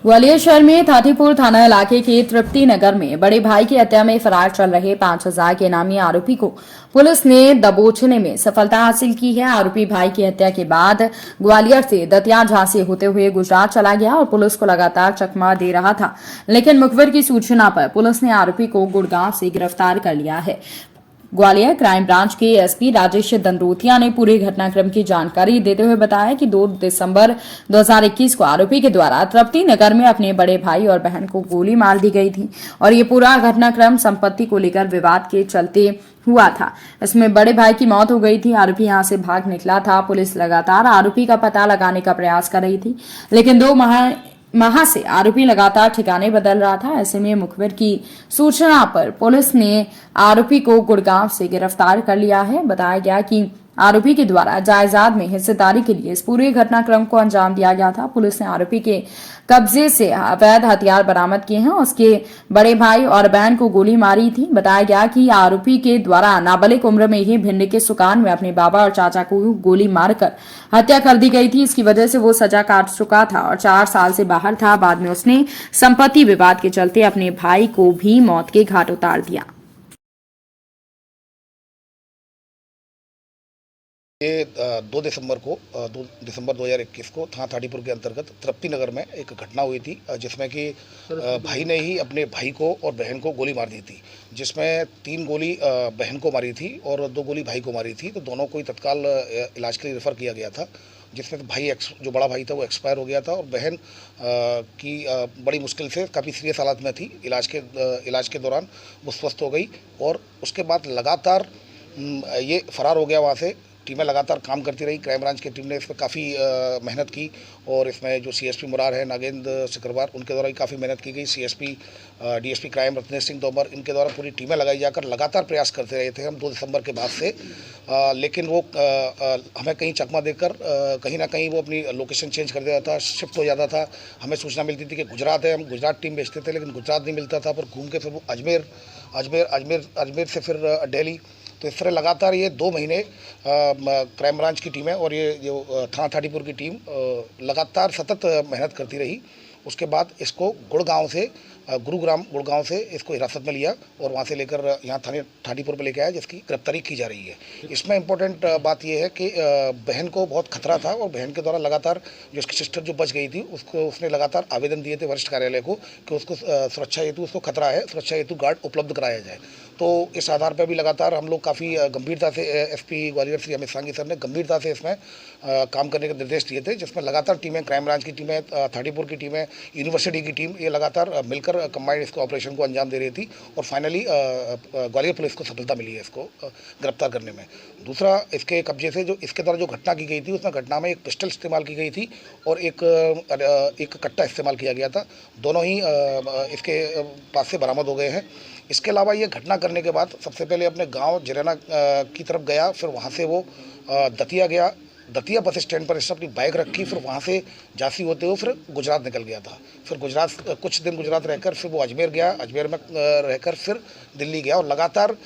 ग्वालियर शहर में थातीपुर थाना इलाके के तृप्ति नगर में बड़े भाई की हत्या में फरार चल रहे 5,000 के इनामी आरोपी को पुलिस ने दबोचने में सफलता हासिल की है। आरोपी भाई की हत्या के बाद ग्वालियर से दतिया झांसी होते हुए गुजरात चला गया और पुलिस को लगातार चकमा दे रहा था, लेकिन मुखबिर की सूचना पर पुलिस ने आरोपी को गुड़गांव से गिरफ्तार कर लिया है। ग्वालियर क्राइम ब्रांच के एसपी राजेश दंडोतिया ने पूरे घटनाक्रम की जानकारी देते हुए बताया कि 2 दिसंबर 2021 को आरोपी के द्वारा तृप्ति नगर में अपने बड़े भाई और बहन को गोली मार दी गई थी और ये पूरा घटनाक्रम संपत्ति को लेकर विवाद के चलते हुआ था। इसमें बड़े भाई की मौत हो गई थी। आरोपी यहां से भाग निकला था। पुलिस लगातार आरोपी का पता लगाने का प्रयास कर रही थी, लेकिन 2 माह से आरोपी लगातार ठिकाने बदल रहा था। ऐसे में मुखबिर की सूचना पर पुलिस ने आरोपी को गुड़गांव से गिरफ्तार कर लिया है। बताया गया कि आरोपी के द्वारा जायदाद में हिस्सेदारी के लिए इस पूरे घटनाक्रम को अंजाम दिया गया था। पुलिस ने आरोपी के कब्जे से अवैध हथियार बरामद किए हैं। उसके बड़े भाई और बहन को गोली मारी थी। बताया गया कि आरोपी के द्वारा नाबालिग उम्र में ही भिंड के सुकान में अपने बाबा और चाचा को गोली मारकर हत्या कर दी गई थी। इसकी वजह से वो सजा काट चुका था और 4 साल से बाहर था। बाद में उसने संपत्ति विवाद के चलते अपने भाई को भी मौत के घाट उतार दिया। ये 2 दिसंबर 2021 को थाना थाटीपुर के अंतर्गत तृप्ति नगर में एक घटना हुई थी, जिसमें कि भाई ने ही अपने भाई को और बहन को गोली मार दी थी, जिसमें 3 गोली बहन को मारी थी और 2 गोली भाई को मारी थी। तो दोनों को ही तत्काल इलाज के लिए रेफर किया गया था, जिसमें भाई जो बड़ा भाई था वो एक्सपायर हो गया था और बहन की बड़ी मुश्किल से काफ़ी सीरियस हालत में थी। इलाज के दौरान वो स्वस्थ हो गई और उसके बाद लगातार ये फरार हो गया। वहाँ से टीमें लगातार काम करती रही। क्राइम ब्रांच की टीम ने इसमें काफ़ी मेहनत की और इसमें जो सीएसपी मुरार है, नागेंद्र सिकरवार, उनके द्वारा भी काफ़ी मेहनत की गई। CSP DSP crime Ratnesh Singh Tomar, इनके द्वारा पूरी टीमें लगाई जाकर लगातार प्रयास करते रहे थे हम 2 दिसंबर के बाद से। लेकिन वो हमें कहीं चकमा देकर कहीं ना कहीं वो अपनी लोकेशन चेंज कर देता था, शिफ्ट हो जाता था। हमें सूचना मिलती थी कि गुजरात है, हम गुजरात टीम भेजते थे, लेकिन गुजरात नहीं मिलता था। पर घूम के फिर वो अजमेर से फिर दिल्ली। तो इस तरह लगातार ये 2 महीने क्राइम ब्रांच की टीमें और ये जो थाना थाटीपुर की टीम लगातार सतत मेहनत करती रही। उसके बाद इसको गुरुग्राम गुड़गांव से इसको हिरासत में लिया और वहाँ से लेकर यहाँ थाने थाटीपुर पर लेकर आया, जिसकी गिरफ्तारी की जा रही है। इसमें इम्पोर्टेंट बात यह है कि बहन को बहुत खतरा था और बहन के द्वारा लगातार जो उसकी सिस्टर जो बच गई थी उसने लगातार आवेदन दिए थे वरिष्ठ कार्यालय को कि उसको सुरक्षा हेतु उसको खतरा है, सुरक्षा हेतु गार्ड उपलब्ध कराया जाए। तो इस आधार पर भी लगातार हम लोग काफ़ी गंभीरता से एसपी ग्वालियर श्री अमित सांगी सर ने गंभीरता से इसमें काम करने के निर्देश दिए थे, जिसमें लगातार टीमें, क्राइम ब्रांच की टीमें, थाटीपुर की टीमें, यूनिवर्सिटी की टीम, ये लगातार मिलकर कंबाइंड इसको ऑपरेशन को अंजाम दे रही थी और फाइनली ग्वालियर पुलिस को सफलता मिली है इसको गिरफ्तार करने में। दूसरा, इसके कब्जे से जो इसके द्वारा जो घटना की गई थी, उसमें घटना में एक पिस्टल इस्तेमाल की गई थी और एक कट्टा इस्तेमाल किया गया था। दोनों ही इसके पास से बरामद हो गए हैं। इसके अलावा ये घटना करने के बाद सबसे पहले अपने गांव जिरेना की तरफ गया, फिर वहाँ से वो दतिया गया। दतिया बस स्टैंड पर इसने अपनी बाइक रखी, फिर वहाँ से झांसी होते हुए फिर गुजरात निकल गया था। फिर कुछ दिन गुजरात रहकर फिर वो अजमेर गया, अजमेर में रहकर फिर दिल्ली गया और लगातार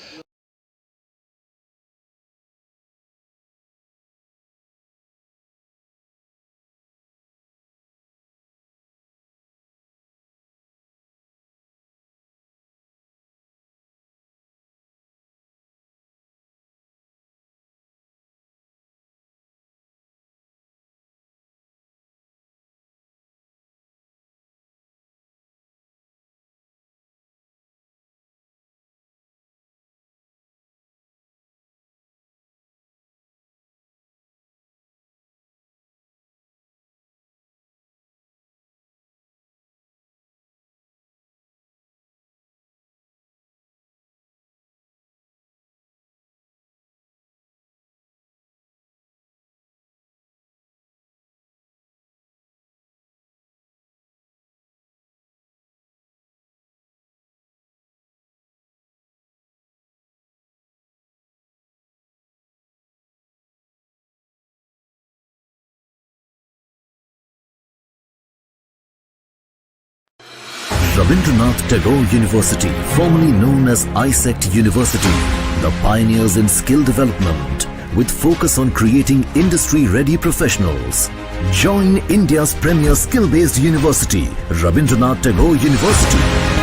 Rabindranath Tagore University, formerly known as ISECT University, the pioneers in skill development, with focus on creating industry-ready professionals. Join India's premier skill-based university, Rabindranath Tagore University.